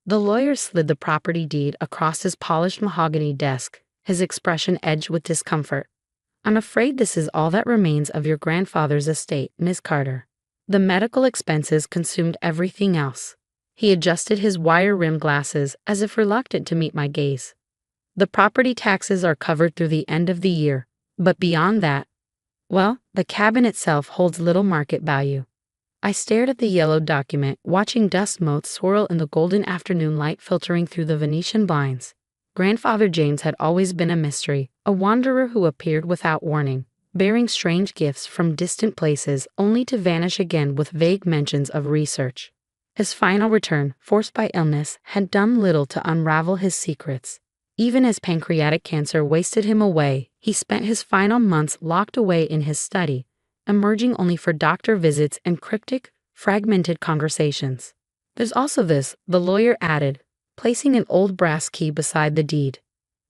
The lawyer slid the property deed across his polished mahogany desk, his expression edged with discomfort. I'm afraid this is all that remains of your grandfather's estate, Miss Carter. The medical expenses consumed everything else. He adjusted his wire-rimmed glasses as if reluctant to meet my gaze. The property taxes are covered through the end of the year, but beyond that, well, the cabin itself holds little market value. I stared at the yellowed document, watching dust motes swirl in the golden afternoon light filtering through the Venetian blinds. Grandfather James had always been a mystery, a wanderer who appeared without warning, bearing strange gifts from distant places only to vanish again with vague mentions of research. His final return, forced by illness, had done little to unravel his secrets. Even as pancreatic cancer wasted him away, he spent his final months locked away in his study, emerging only for doctor visits and cryptic, fragmented conversations. There's also this, the lawyer added, placing an old brass key beside the deed.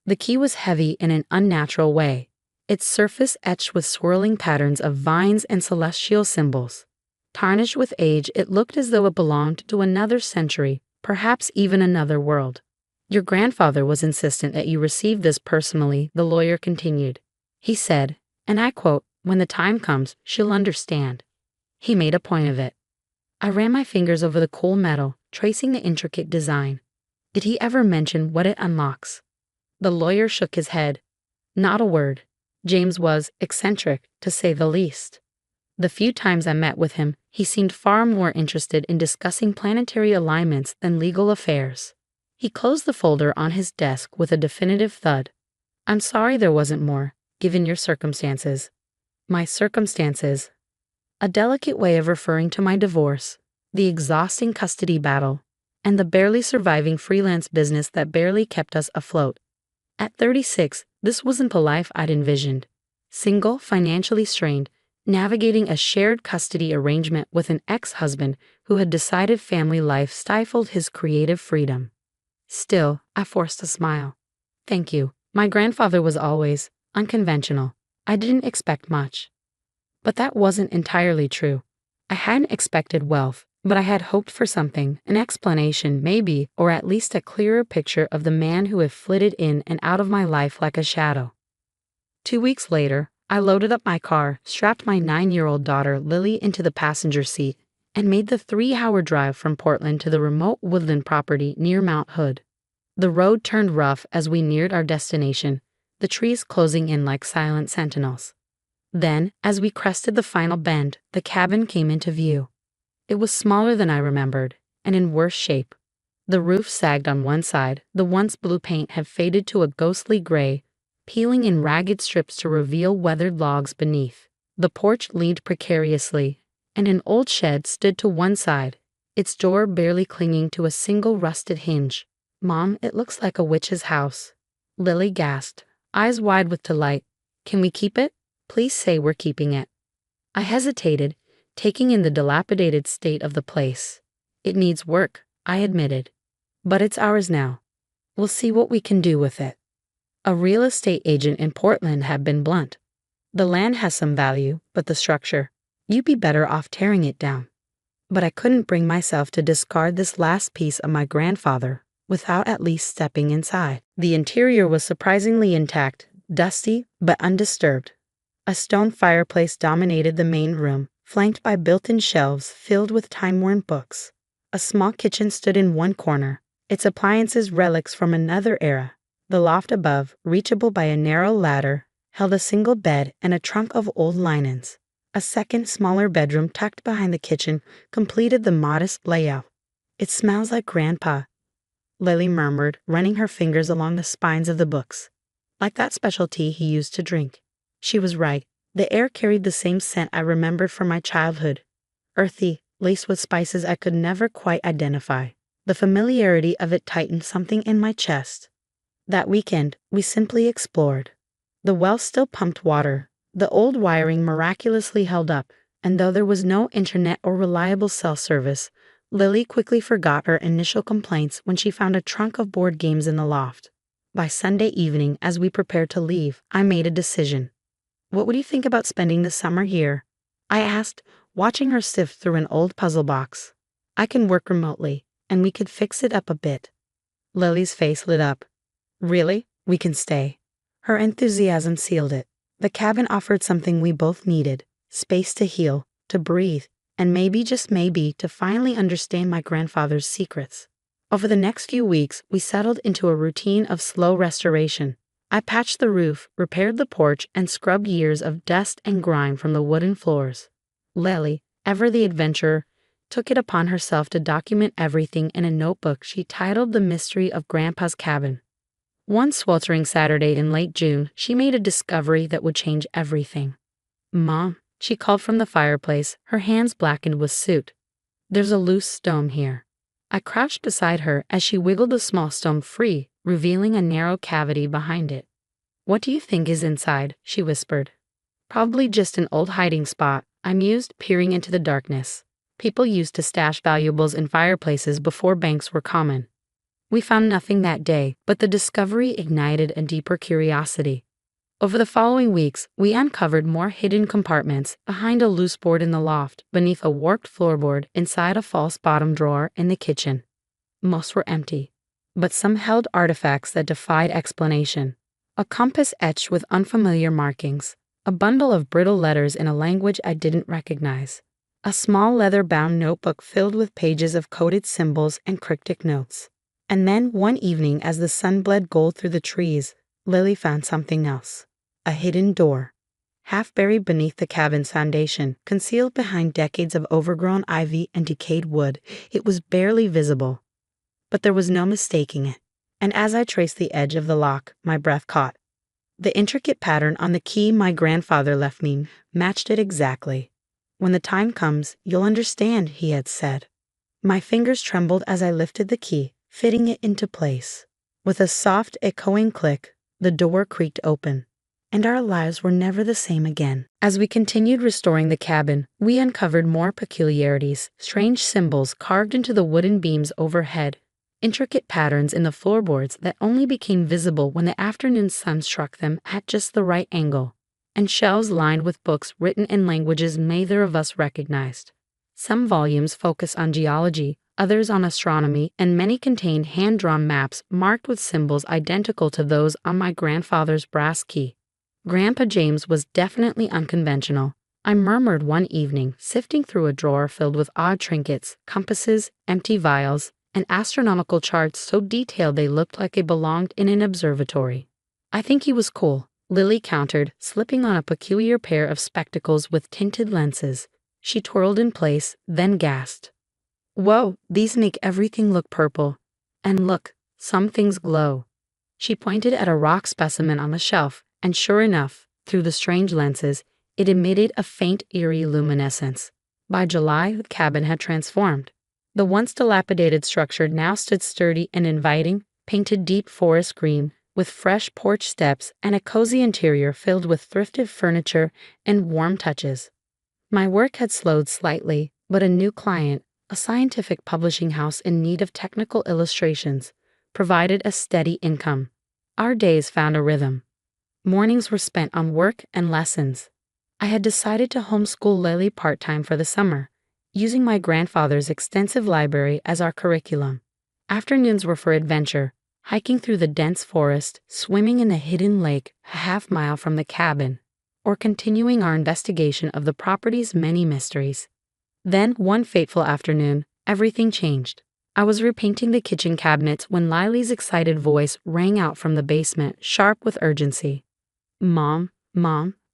The key was heavy in an unnatural way, its surface etched with swirling patterns of vines and celestial symbols. Tarnished with age, it looked as though it belonged to another century, perhaps even another world. Your grandfather was insistent that you receive this personally, the lawyer continued. He said, and I quote, when the time comes, she'll understand. He made a point of it. I ran my fingers over the cool metal, tracing the intricate design. Did he ever mention what it unlocks? The lawyer shook his head. Not a word. James was eccentric, to say the least. The few times I met with him, he seemed far more interested in discussing planetary alignments than legal affairs. He closed the folder on his desk with a definitive thud. I'm sorry there wasn't more, given your circumstances. My circumstances. A delicate way of referring to my divorce, the exhausting custody battle, and the barely surviving freelance business that barely kept us afloat. At 36, this wasn't the life I'd envisioned. Single, financially strained, navigating a shared custody arrangement with an ex-husband who had decided family life stifled his creative freedom. Still, I forced a smile. Thank you. My grandfather was always unconventional. I didn't expect much. But that wasn't entirely true. I hadn't expected wealth, but I had hoped for something, an explanation maybe, or at least a clearer picture of the man who had flitted in and out of my life like a shadow. 2 weeks later, I loaded up my car, strapped my 9-year-old daughter Lily into the passenger seat, and made the 3-hour drive from Portland to the remote woodland property near Mount Hood. The road turned rough as we neared our destination, the trees closing in like silent sentinels. Then, as we crested the final bend, the cabin came into view. It was smaller than I remembered, and in worse shape. The roof sagged on one side, the once blue paint had faded to a ghostly gray, peeling in ragged strips to reveal weathered logs beneath. The porch leaned precariously, and an old shed stood to one side, its door barely clinging to a single rusted hinge. Mom, it looks like a witch's house. Lily gasped, eyes wide with delight. Can we keep it? Please say we're keeping it. I hesitated, taking in the dilapidated state of the place. It needs work, I admitted. But it's ours now. We'll see what we can do with it. A real estate agent in Portland had been blunt. The land has some value, but the structure, you'd be better off tearing it down. But I couldn't bring myself to discard this last piece of my grandfather without at least stepping inside. The interior was surprisingly intact, dusty, but undisturbed. A stone fireplace dominated the main room, flanked by built-in shelves filled with time-worn books. A small kitchen stood in one corner, its appliances relics from another era. The loft above, reachable by a narrow ladder, held a single bed and a trunk of old linens. A second, smaller bedroom tucked behind the kitchen completed the modest layout. It smells like Grandpa, Lily murmured, running her fingers along the spines of the books. Like that special tea he used to drink. She was right. The air carried the same scent I remembered from my childhood. Earthy, laced with spices I could never quite identify. The familiarity of it tightened something in my chest. That weekend, we simply explored. The well still pumped water. The old wiring miraculously held up, and though there was no internet or reliable cell service, Lily quickly forgot her initial complaints when she found a trunk of board games in the loft. By Sunday evening, as we prepared to leave, I made a decision. What would you think about spending the summer here? I asked, watching her sift through an old puzzle box. I can work remotely. and we could fix it up a bit. Lily's face lit up. Really? We can stay. Her enthusiasm sealed it. The cabin offered something we both needed: space to heal, to breathe, and maybe, just maybe, to finally understand my grandfather's secrets. Over the next few weeks, we settled into a routine of slow restoration. I patched the roof, repaired the porch, and scrubbed years of dust and grime from the wooden floors. Lily, ever the adventurer, took it upon herself to document everything in a notebook she titled The Mystery of Grandpa's Cabin. One sweltering Saturday in late June, she made a discovery that would change everything. "Mom," she called from the fireplace, her hands blackened with soot. "There's a loose stone here." I crouched beside her as she wiggled the small stone free, revealing a narrow cavity behind it. "What do you think is inside?" she whispered. "Probably just an old hiding spot," I mused, peering into the darkness. People used to stash valuables in fireplaces before banks were common. We found nothing that day, but the discovery ignited a deeper curiosity. Over the following weeks, we uncovered more hidden compartments: behind a loose board in the loft, beneath a warped floorboard, inside a false bottom drawer in the kitchen. Most were empty, but some held artifacts that defied explanation. A compass etched with unfamiliar markings, a bundle of brittle letters in a language I didn't recognize, a small leather-bound notebook filled with pages of coded symbols and cryptic notes. And then, one evening, as the sun bled gold through the trees, Lily found something else. A hidden door. Half buried beneath the cabin's foundation, concealed behind decades of overgrown ivy and decayed wood, it was barely visible. But there was no mistaking it. And as I traced the edge of the lock, my breath caught. The intricate pattern on the key my grandfather left me matched it exactly. "When the time comes, you'll understand," he had said. My fingers trembled as I lifted the key, fitting it into place. With a soft, echoing click, the door creaked open, and our lives were never the same again. As we continued restoring the cabin, we uncovered more peculiarities: strange symbols carved into the wooden beams overhead, intricate patterns in the floorboards that only became visible when the afternoon sun struck them at just the right angle, and shelves lined with books written in languages neither of us recognized. Some volumes focus on geology, others on astronomy, and many contained hand-drawn maps marked with symbols identical to those on my grandfather's brass key. Grandpa James was definitely unconventional, I murmured one evening, sifting through a drawer filled with odd trinkets, compasses, empty vials, and astronomical charts so detailed they looked like they belonged in an observatory. "I think he was cool," Lily countered, slipping on a peculiar pair of spectacles with tinted lenses. She twirled in place, then gasped. "Whoa, these make everything look purple. And look, some things glow." She pointed at a rock specimen on the shelf, and sure enough, through the strange lenses, it emitted a faint, eerie luminescence. By July, the cabin had transformed. The once dilapidated structure now stood sturdy and inviting, painted deep forest green, with fresh porch steps and a cozy interior filled with thrifted furniture and warm touches. My work had slowed slightly, but a new client, a scientific publishing house in need of technical illustrations, provided a steady income. Our days found a rhythm. Mornings were spent on work and lessons. I had decided to homeschool Lily part-time for the summer, using my grandfather's extensive library as our curriculum. Afternoons were for adventure, hiking through the dense forest, swimming in the hidden lake a half-mile from the cabin, or continuing our investigation of the property's many mysteries. Then, one fateful afternoon, everything changed. I was repainting the kitchen cabinets when Lily's excited voice rang out from the basement, sharp with urgency. Mom,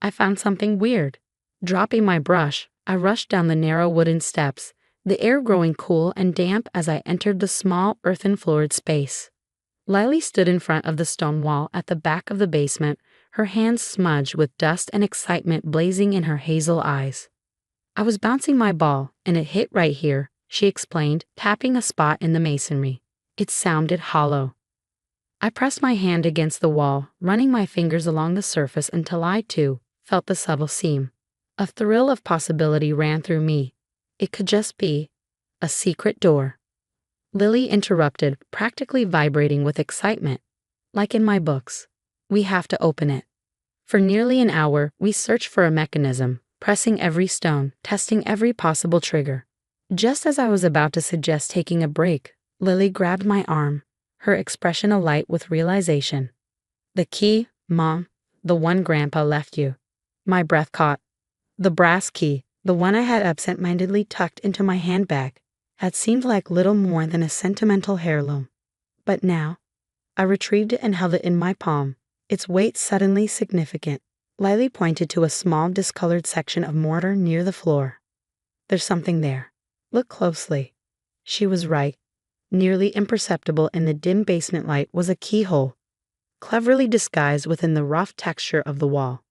I found something weird." Dropping my brush, I rushed down the narrow wooden steps, the air growing cool and damp as I entered the small, earthen-floored space. Lily stood in front of the stone wall at the back of the basement, her hands smudged with dust and excitement blazing in her hazel eyes. "I was bouncing my ball, and it hit right here," she explained, tapping a spot in the masonry. It sounded hollow. I pressed my hand against the wall, running my fingers along the surface until I, too, felt the subtle seam. A thrill of possibility ran through me. It could just be a secret door. Lily interrupted, practically vibrating with excitement. "Like in my books. We have to open it." For nearly an hour, we searched for a mechanism, pressing every stone, testing every possible trigger. Just as I was about to suggest taking a break, Lily grabbed my arm, her expression alight with realization. The key, Mom, the one Grandpa left you. My breath caught. The brass key, the one I had absent-mindedly tucked into my handbag, had seemed like little more than a sentimental heirloom. But now, I retrieved it and held it in my palm, its weight suddenly significant. Lily pointed to a small discolored section of mortar near the floor. There's something there. Look closely. She was right. Nearly imperceptible in the dim basement light was a keyhole, cleverly disguised within the rough texture of the wall.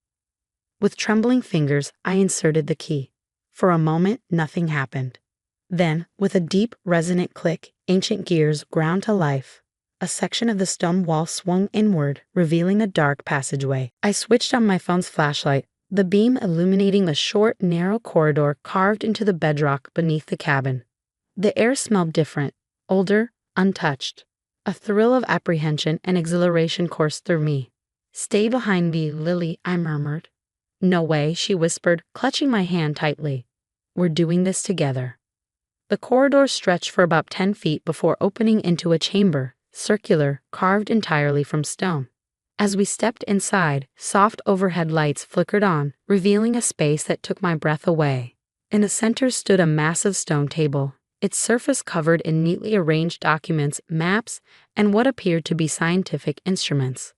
With trembling fingers, I inserted the key. For a moment, nothing happened. Then, with a deep, resonant click, ancient gears ground to life. A section of the stone wall swung inward, revealing a dark passageway. I switched on my phone's flashlight, the beam illuminating a short, narrow corridor carved into the bedrock beneath the cabin. The air smelled different, older, untouched. A thrill of apprehension and exhilaration coursed through me. "Stay behind me, Lily," I murmured. "No way," she whispered, clutching my hand tightly. "We're doing this together." The corridor stretched for about 10 feet before opening into a chamber, circular, carved entirely from stone. As we stepped inside, soft overhead lights flickered on, revealing a space that took my breath away. In the center stood a massive stone table, its surface covered in neatly arranged documents, maps, and what appeared to be scientific instruments.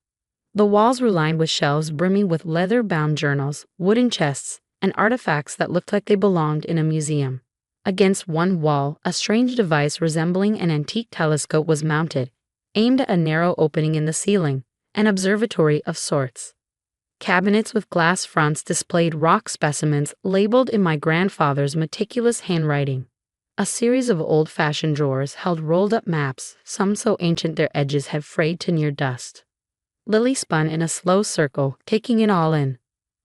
The walls were lined with shelves brimming with leather-bound journals, wooden chests, and artifacts that looked like they belonged in a museum. Against one wall, a strange device resembling an antique telescope was mounted, aimed at a narrow opening in the ceiling, an observatory of sorts. Cabinets with glass fronts displayed rock specimens labeled in my grandfather's meticulous handwriting. A series of old-fashioned drawers held rolled-up maps, some so ancient their edges had frayed to near dust. Lily spun in a slow circle, taking it all in.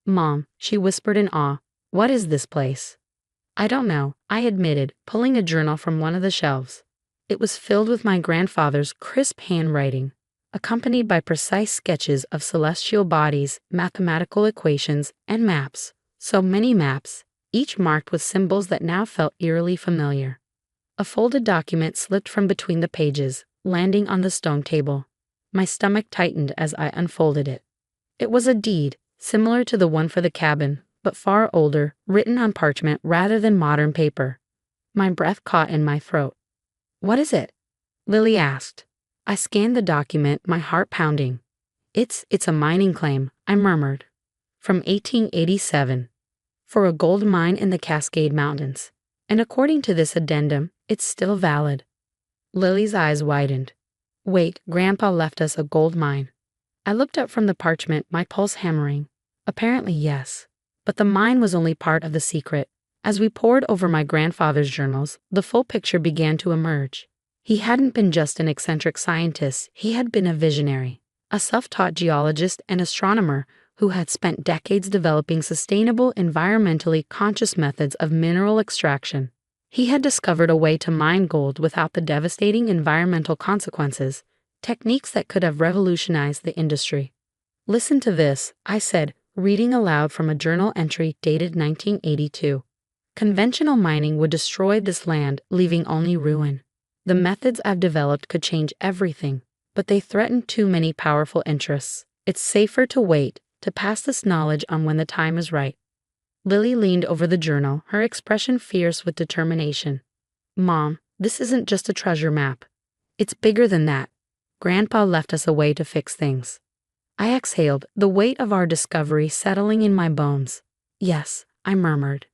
"Mom," she whispered in awe, "what is this place?" "I don't know," I admitted, pulling a journal from one of the shelves. It was filled with my grandfather's crisp handwriting, accompanied by precise sketches of celestial bodies, mathematical equations, and maps. So many maps, each marked with symbols that now felt eerily familiar. A folded document slipped from between the pages, landing on the stone table. My stomach tightened as I unfolded it. It was a deed, similar to the one for the cabin, but far older, written on parchment rather than modern paper. My breath caught in my throat. "What is it?" Lily asked. I scanned the document, my heart pounding. It's a mining claim," I murmured. "From 1887. For a gold mine in the Cascade Mountains. And according to this addendum, it's still valid." Lily's eyes widened. "Wait, Grandpa left us a gold mine." I looked up from the parchment, my pulse hammering. Apparently, yes. But the mine was only part of the secret. As we pored over my grandfather's journals, the full picture began to emerge. He hadn't been just an eccentric scientist, he had been a visionary, a self-taught geologist and astronomer who had spent decades developing sustainable, environmentally conscious methods of mineral extraction. He had discovered a way to mine gold without the devastating environmental consequences, techniques that could have revolutionized the industry. "Listen to this," I said, reading aloud from a journal entry dated 1982. "Conventional mining would destroy this land, leaving only ruin. The methods I've developed could change everything, but they threaten too many powerful interests. It's safer to wait, to pass this knowledge on when the time is right." Lily leaned over the journal, her expression fierce with determination. "Mom, this isn't just a treasure map. It's bigger than that. Grandpa left us a way to fix things." I exhaled, the weight of our discovery settling in my bones. "Yes," I murmured.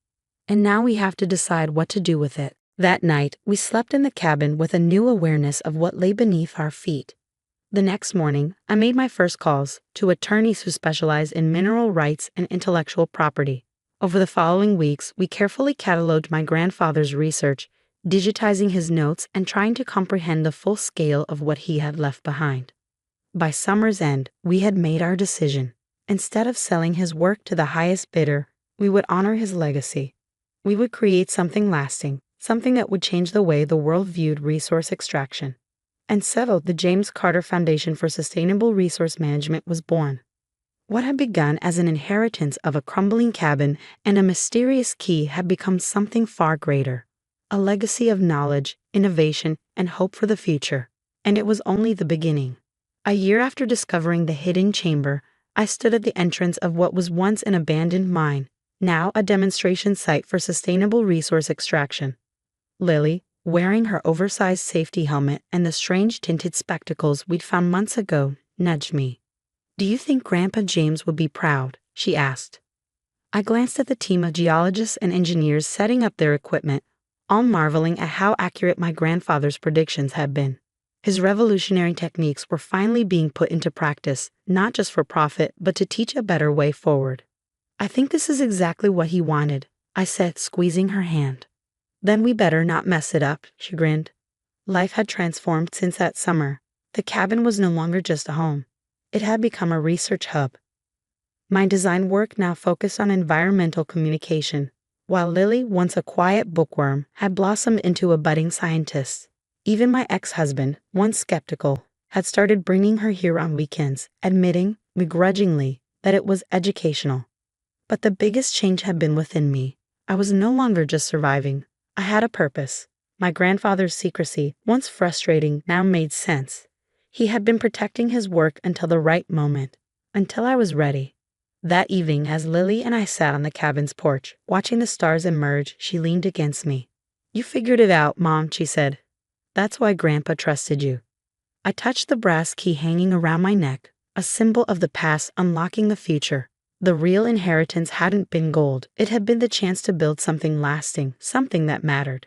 "And now we have to decide what to do with it." That night, we slept in the cabin with a new awareness of what lay beneath our feet. The next morning, I made my first calls to attorneys who specialize in mineral rights and intellectual property. Over the following weeks, we carefully cataloged my grandfather's research, digitizing his notes and trying to comprehend the full scale of what he had left behind. By summer's end, we had made our decision. Instead of selling his work to the highest bidder, we would honor his legacy. We would create something lasting, something that would change the way the world viewed resource extraction. And so the James Carter Foundation for Sustainable Resource Management was born. What had begun as an inheritance of a crumbling cabin and a mysterious key had become something far greater. A legacy of knowledge, innovation, and hope for the future. And it was only the beginning. A year after discovering the hidden chamber, I stood at the entrance of what was once an abandoned mine, now a demonstration site for sustainable resource extraction. Lily, wearing her oversized safety helmet and the strange tinted spectacles we'd found months ago, nudged me. "Do you think Grandpa James would be proud?" she asked. I glanced at the team of geologists and engineers setting up their equipment, all marveling at how accurate my grandfather's predictions had been. His revolutionary techniques were finally being put into practice, not just for profit, but to teach a better way forward. "I think this is exactly what he wanted," I said, squeezing her hand. "Then we better not mess it up," she grinned. Life had transformed since that summer. The cabin was no longer just a home. It had become a research hub. My design work now focused on environmental communication, while Lily, once a quiet bookworm, had blossomed into a budding scientist. Even my ex-husband, once skeptical, had started bringing her here on weekends, admitting, begrudgingly, that it was educational. But the biggest change had been within me. I was no longer just surviving. I had a purpose. My grandfather's secrecy, once frustrating, now made sense. He had been protecting his work until the right moment, until I was ready. That evening, as Lily and I sat on the cabin's porch, watching the stars emerge, she leaned against me. "You figured it out, Mom," she said. "That's why Grandpa trusted you." I touched the brass key hanging around my neck, a symbol of the past unlocking the future. The real inheritance hadn't been gold. It had been the chance to build something lasting, something that mattered.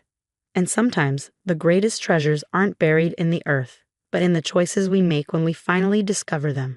And sometimes, the greatest treasures aren't buried in the earth, but in the choices we make when we finally discover them.